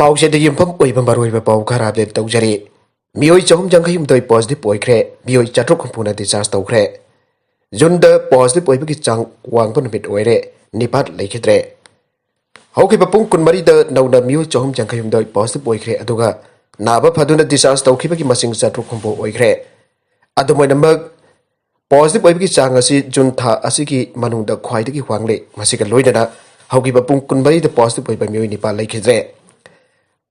पाउसेद युमफम ओइबा मरोइबा पाउ खरा update तौजरी मियोइ चहुम जंखयुमदoi positive ओइख्रे मियोइ चाट्रुक खंपुना discharge तौख्रे जुनद positive ओइबगी चांग वांगबो नुमित ओइरे निपात लेखिद्रे हौखिबा पुंग कुनमरी द नौना मियोइ चहुम जंखयुमदoi पॉजिटिव ओइख्रे अदुगा नाबा फदुना डिस्चार्ज तौखिबगी मसिंग चाट्रुक खंपो ओइख्रे अदुमोइनमग पॉजिटिव ओइबगी चांग असि जुन था असिगी मनुंगद ख्वाइदगी वांगले मसिगा लोइदना हौखिबा पुंग कुनमरी द पॉजिटिव ओइबा मियोइ निपात लेखिद्रे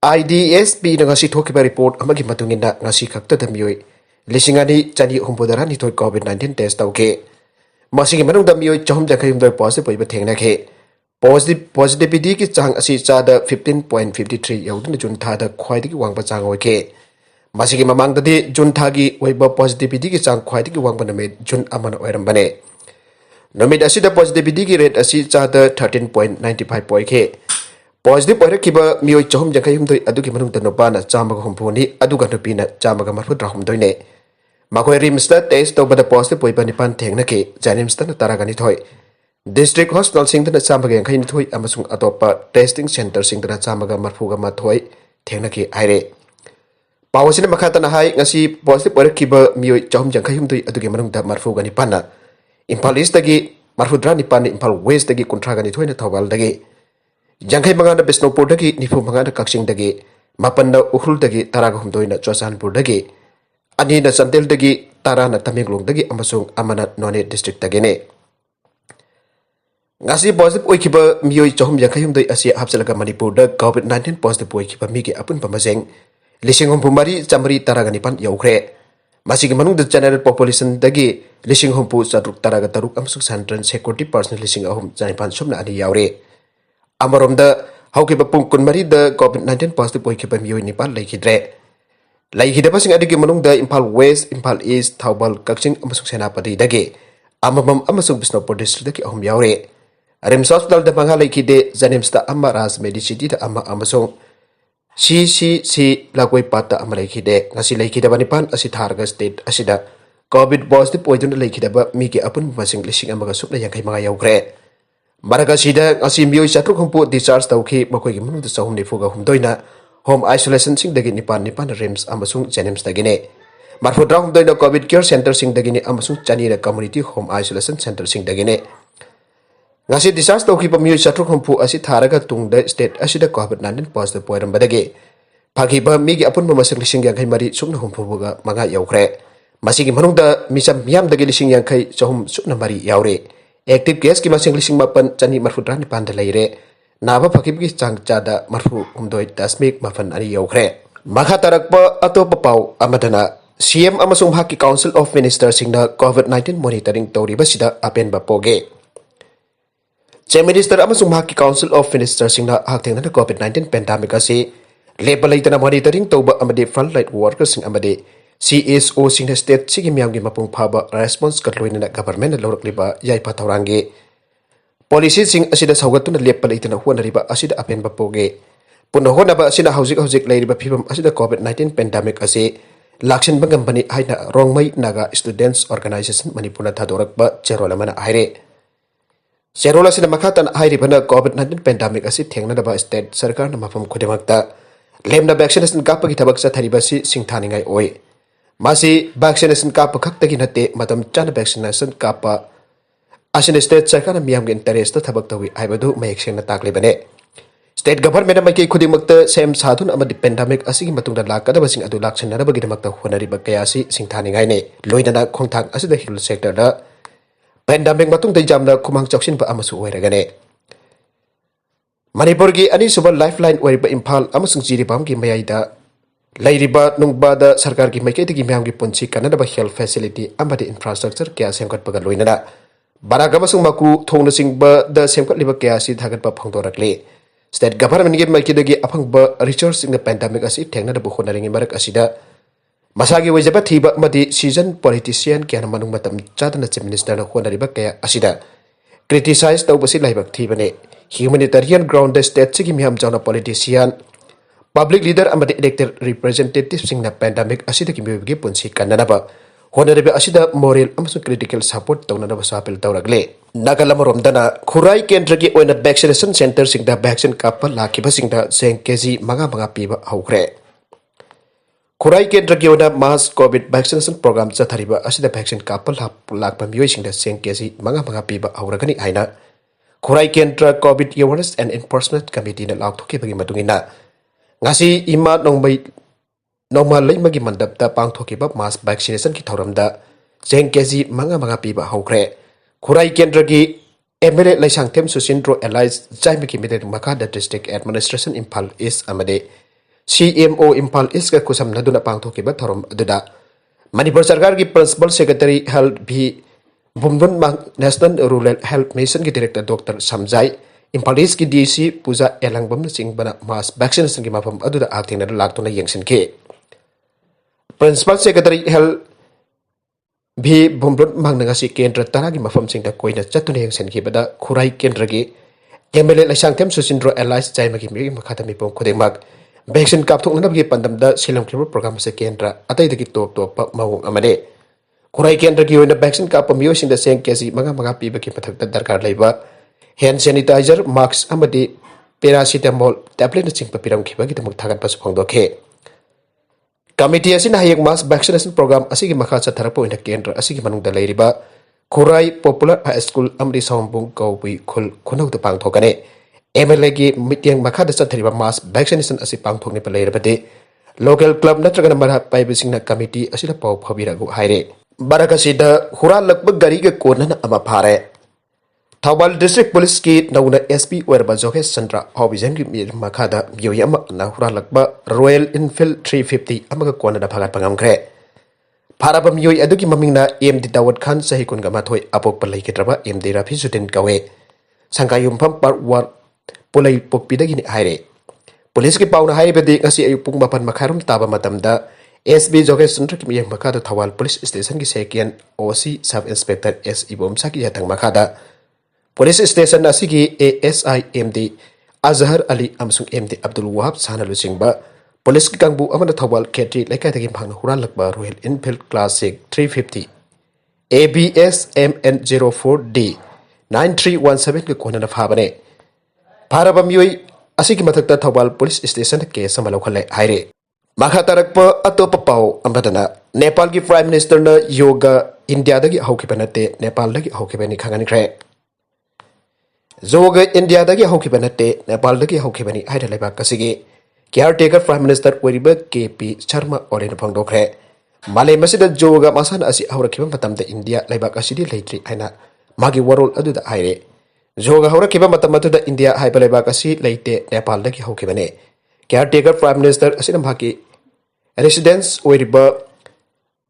IDSP ngasi thokiba report amagi matungina ngasi khakta da mioi lising ani chani humbodara ni thoi COVID-19 test tauke masigi manung da mioi chahum jakhayum da positive oiba thengna khe positivity ki chang asi cha da 15.53 yaudun jun tha da khwaidagi wangba chang oike masigi mamang da di jun tha gi oiba positivity ki chang khwaidagi wangba name jun amana oirambane numit asida positivity ki rate asi cha da 13.95 poike positive oire kiba mioi chahum jankhayum doi adugi manung da nopana chamaga humpuni aduga nupina chamaga marfu drahum doine makoi rims da test to bada positive oiba nipan thengna ke janims da taragani thoi district hospital sing da chamaga yankhai ni thoi amasung atopa testing center sing da chamaga marfu ga ma thoi thengna ke aire pawasina makhata na hai ngasi positive oire kiba mioi chahum jankhayum doi adugi manung da marfu ga nipana Imphal East dagi marfu dra nipan Imphal West dagi kuntra ga ni thoi na thawal dagi Jangkai mangana Bisnupur dagi nifu mangana Kaksing dagi mapanna Houkhre dagi taraga humdoina Choshanpur dagi ani na Santel dagi tarana Tamenglong dagi amasung amana None district dagi ne ngasi positive oikiba mioi chahum jangkai humdoi asi hapsalaga Manipur da COVID-19 positive oikiba migi apun pamaseng lising humpumari chamari taraga nipan Houkhre masigi manung da general population dagi lising humpu chatruk taraga taruk amasung Central Security Personnel lising ahum janipan somna ani yaure Amaromda haukiba pung kunmari da COVID-19 positive oikiba mioi nipan laikhidre laikhidaba sing adigi manung da Imphal West Imphal East Thaubal Kaksing amasung Senapati dagi amamam amasung Bisnupur district dagi ahum yaure Rims hospital da manga laikhide Janims da amma Raj Medicity da amma amasung CCC Lakoi Pata amma laikhide ngasi laikhidaba nipan asi tharga state asida COVID positive oiduna laikhidaba migi apun masing lising amaga supna yankai manga Houkhre Maraga sida ngasi mioi chatruk humpu discharge tauki makoigi manungda chahum nifuga humdoina home isolation sing dagi nipan rims amasung janims dagine marfudra humdoina covid care center sing dagine amasung chanira community home isolation center sing dagine ngasi discharge tauki pa mioi chatruk humpu asi tharaga tungda state asida COVID-19 positive poiram badage phagiba migi apun mamasing lising yankai mari sumna humpuga manga Houkhre masigi manungda misam miyam dagi lising yankai chahum sumna mari yaure Active case ki masing lising mapan chani marfu drani panda laire naba phakib ki chang chada marfu umdoi dasmik mafan ani Houkhre makha tarakpa atopa pau amadana CM amasung Mahakki Council of Ministers singna COVID-19 monitoring touribasida apenba pok-e Chief Minister amasung Mahakki Council of Ministers singna hakthengna COVID-19 pandemic asi lepa leitana monitoring toba amade frontline workers sing amade CSO singna state sigi miyamgi mapung phaba response katloina government lawrakliba yaipa thaurangi policy sing asida saugatuna lepa leitana huanariba asida apenba pok-e punna honaba asida hojik leiriba phibam asida COVID-19 pandemic ase lakshin bangam bani haina rongmai naga students organization Manipur thadorakba cherola mana haire cherola sina makhatan hairibana COVID-19 pandemic ase thengna daba state sarkar na mafam khudemakta lemna vaccination kapagi thabak sa thariba si singthaningai oi Masi vaccination kappa khaktagi nate matam chana vaccination kappa asina state sarkar miyam ge interest thabak tawi aibadu mayek sengna taklibane state government amaki khudimakta sem sadhun amadi pandemic asigi matungda lakadaba sing adu laksanna bagi damakta honariba kayasi singthaningai ne loidana khongthang asida health sector da pandemic matungda jamna khumang choksin ba amasu oiragane Manipur gi ani suba lifeline oiriba Imphal amasung Jiribam gi mayaida Lairiba nungbada sarkar ki maikei tigi miyam ki punchi kanadaba health facility amadi infrastructure kya semkat paga loinana baragama sung maku thongna singba da semkat liba kya si thagat pa phangdorakle state government gi maikei dagi aphangba research in the pandemic asi thengna da bukhona ringi marak asida masagi wajaba thiba amadi season politician kya na manung matam chadana chief minister na khona riba kya asida criticize tawbasi laibak thibane humanitarian ground state sigi miyam jawna politician Public leader amadi elected representative singna pandemic asida ki miyugi punsi kannanaba honarebe asida moral amasung critical support tawnanaba sapil tawragle Nagalamoromdana Khurai Kendra ki oina vaccination center singda vaccine kappa Lakpasingda Cheng kg mga piba Houkhre. Khurai Kendra ki oina mass COVID vaccination program chathariba asida vaccine kappa lakpa miyoi singda Cheng kg mga piba Houkhre haina Khurai Kendra COVID Awareness and Enforcement Committee na lakthoki bagi matungina ngasi ima nongma leimagi mandapta pangthoki ba mass vaccination ki thoramda Cheng kg mga piba Houkhre. Khurai Kendra ki MLA Lising Them Susindro Allies Jaime ki Midek Makada District Administration Impal East amade CMO Impal East ka kusam naduna pangthoki ba thorom aduda Manipur Sarkar ki Principal Secretary Health B Bumdun National Rural Health Mission ki Director Dr. Samjai Impal East ki DC Puja Elangbam na singbana mass vaccination ki mafam aduda acting na laktuna yengsin ke Principal Secretary Health भी बुमब्रुन मांगनगासी केंद्र तरागी मफम सिंह कोइना चतुने यंगसन की बदा खुराई केंद्र की MLA लाइसांगथेम Susindro alias जायमगी मिगी मखातमी पों खुदेमक vaccine कापथोंगनबगी पंदमदा सिलमक्लिबो programme से केंद्र अतैदगी टोप मावों अमने खुराई केंद्र की ओइना वैक्सीन काप मियोसिंग द सेंग केजी मगा पीबकी मथकता दरकार लेबा हैंड सैनिटाइजर मास्क अमदी पैरासिटामोल टैबलेट चिंग पिरमखिबगी दमक थागतपस फोंदोखे Committee asina hayang mass vaccination program asigi makha chatharapo ina kendra asigi manungda leiriba Khurai Popular High School amri sawmbung kawi khul khunau da pangthokane MLA gi meeting makha da chathariba mass vaccination asi pangthokne pa leirabade local club natraga mara paibisingna committee asida pau phabiragu haire barakasida Hurallkpa Gariga konnana ama phare Thawbal District Police ki nauna SP Oire Joke Sandra Hobijan ki makada yoyama na Hurallkpa Royal Enfield 350 amaga konnana phagat pangamkhre Pharabam yoy aduki mamingna MD Dawat Khan sahi kunga mathoi apok palai kitraba MD Rafi Sudin kawe sangkayum pham par war polai pokpidagi ni haire Police ki pauna haire bedi ngasi ayuk pung mapan makharum taba matamda SB Joke Sandra ki miyang makada Thawal Police Station ki second OC Sub Inspector S Ibom Saki yatang makada Police Station asigi ASI MD Azhar Ali amsung MD Abdul Wahab sana lusingba Police ki kangbu amana Thawal Ketri laikai tagi phangna Hurallkpa Royal Enfield Classic 350 ABS MN04D 9317 ki konnana phabane Pharabam yoi asigi mathakta Thawal Police Station ke samalo khale haire makha tarakpa atopa pau amradana Nepal ki Prime Minister na yoga India dagi Houkhre nate Nepal dagi Houkhre ni khangani khre Zoga India dagi Houkhre nate Nepal dagi Houkhre ni haida leba kasigi caretaker Prime Minister Oiriba KP Sharma Oren phangdokre Malay masida joga masana asi haurakhiba matamda India leba kasidi leitri aina magi warol aduda haire joga haurakhiba matamda India haiba leba kasi leite Nepal dagi Houkhre ne caretaker Prime Minister asina Mahakki residence Oiriba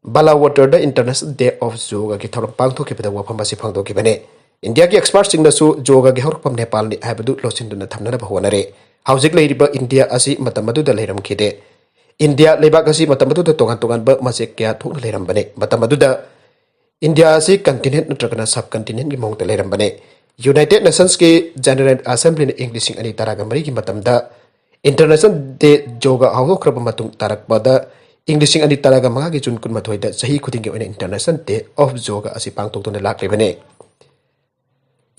Balawater the International Day of Yoga ki thoram pangthokibada wafam asi phangdokibane India ki experts singna su yoga gi horpam Nepal ni haibadu losinduna thamnana bahonare haujik leiriba India asi matamadu da leiram khide India lebak asi matamadu da tongan ba masek kya thokna leiram bane matamadu da India asi continent natragana subcontinent gi mongta leiram bane United Nations ki General Assembly ni English ani taraga mari gi matamda International Day Yoga Houkhre matung tarakpada English ani taraga mga gi jun kun mathoida sahi khuding gi International Day of Yoga asi pangtok tone laklebane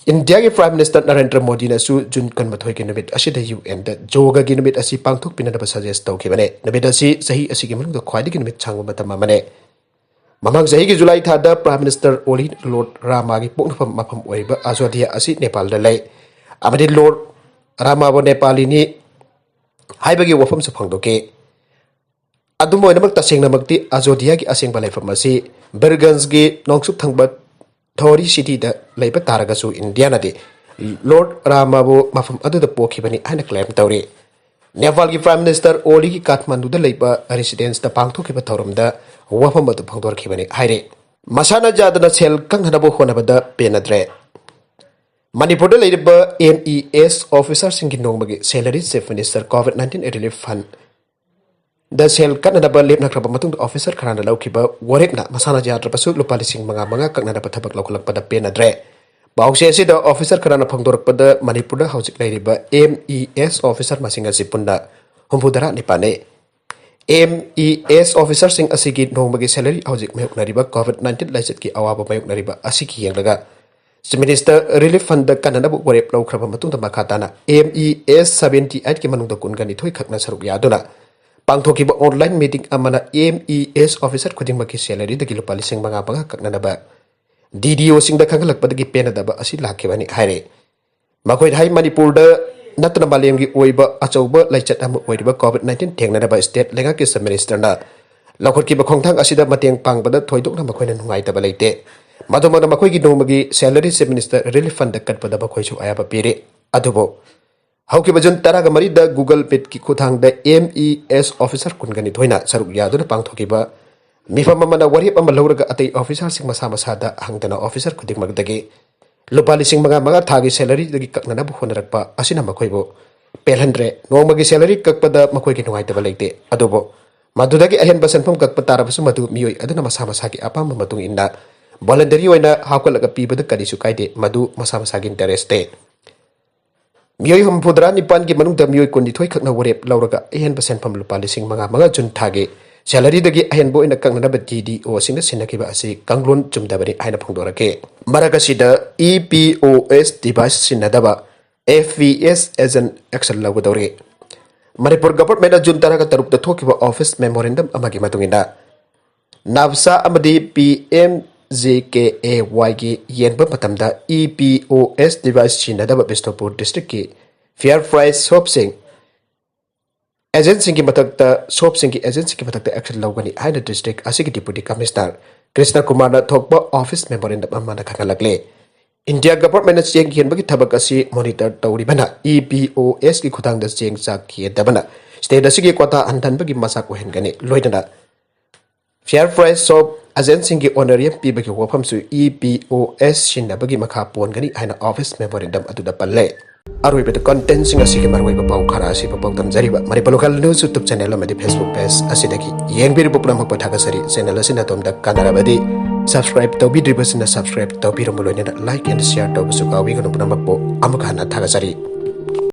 India ki Prime Minister Narendra Modi na su jun kan mathoi ki numit asida UN da yoga gi numit asi pangthok pinadaba suggest tawkhibane numit asi sahi asi gi manung da khwaidagi numit changba matam amane mamang sahi gi July thada Prime Minister Oli Lord Rama gi poknafam mafam oiba Azwadhiya asi Nepal da lai amadi Lord Rama bo Nepali ni haibagi wafam sa phangdoke adumoy namak tasengna makti Azwadhiya gi asengba laifam asi Bergans gi nongsup thangba Thori City da leiba taragasu India na de Lord Ramabu mafam adu da pokhibani aina claim tawri Nepal ki Prime Minister Oli ki Kathmandu da leiba residence da pangthokiba thorum da wafam adu phangdorkhibani haire masana yadana sel kangnaba honabada pennadre Manipur da leiba MES officer singi nongmagi salary chief minister COVID-19 relief fund The cell kaknaba lepna kraba matung officer kharana laukiba warekna masana jatra pasu lupa lising manga kaknaba thabak laukulakpada pennadre bause asida officer kharana phangdorakpada Manipur da haujik leiriba MES officer masinga sipunda humpudara nipane MES officer sing asigi nongmagi salary haujik mayuknariba COVID-19 laiset ki awaba mayuknariba asiki yenglaga Minister Relief Fund konnana warep Houkhre matungda makhatana MES 78 ki manungda kungani thoi khakna saruk yaduna pangthokiba online meeting amana MES officer khudingmaki salary dagi lupa lising manga panga kaknaba DDO singda khangalakpa dagi pennadaba asi lakhibani haire makoi hai Manipur da natna malemgi oiba achauba laichat am oiba COVID-19 thengnaba state lenga ki minister na lakhotki ba khongthang asida mateng pangbada thoidokna makoina nungai taba leite madumana makoi gi nomagi salary minister relief fund katpada ba khoisu ayaba pire adubo hauki bajun taraga mari da Google Pit ki khuthang da MES officer kungani thoina saruk yaduna pangthoki ba mifam mana wari pam lawraga atei officer sing masa masa da hangdana officer khudik magdagi lupa lising maga thagi salary dagi kaknana bu honarakpa asina makoi bo pelhandre nomagi salary kakpada makoi ki nungai taba leite adubo madudagi ahen basan pham kakpa tarabasu madu miyoi aduna masa masa ki apam matung inda voluntary oina hawkalaga piba da kadisu kaide madu masa masa gi interest te miyoi humpudra nipan gi manung da miyoi kundi thoi khakna warep lauraga ahen basan pham lupa lising maga jun thage salary dagi ahen bo ina kakna ba DDO singna sinaki ba asi kanglon chumdabari aina phongdorake maragasi da E-POS Device sijinnadaba FVS Agent Action Lougadouri Manipur government jun taraga taruk da thokiba office memorandum amagi matungina NAFSA amadi PMGKAY gi yenba matamda E-POS Device sijinnadaba Bishnupur district ki fair price shop sing agency ki matakta shop sing ki agency ki matakta action logani haina district asigi deputy commissioner Krishna Kumar na thokba office memorandum amana khangalagle India government cheng hian bagi thabak asi monitor tauribana E-POS ki khutang da cheng chak khie dabana state asigi kwata andan bagi masa ko hengani loidana fair price shop agency ki honorarium piba ki wafam su E-POS shinna bagi makha pon gani haina office memorandum atuda palle aroi bet content sing asigi marwai ba pau khara asi ba pawdam jariba Manipur local news YouTube channel amadi Facebook page asidagi yengbir bu pram hakpa thagasari channel asina tomda kanarabadi subscribe tawbidribasina subscribe tawbiramuloi like and share tawbusu kawi ganu pram hakpo amakana thagasari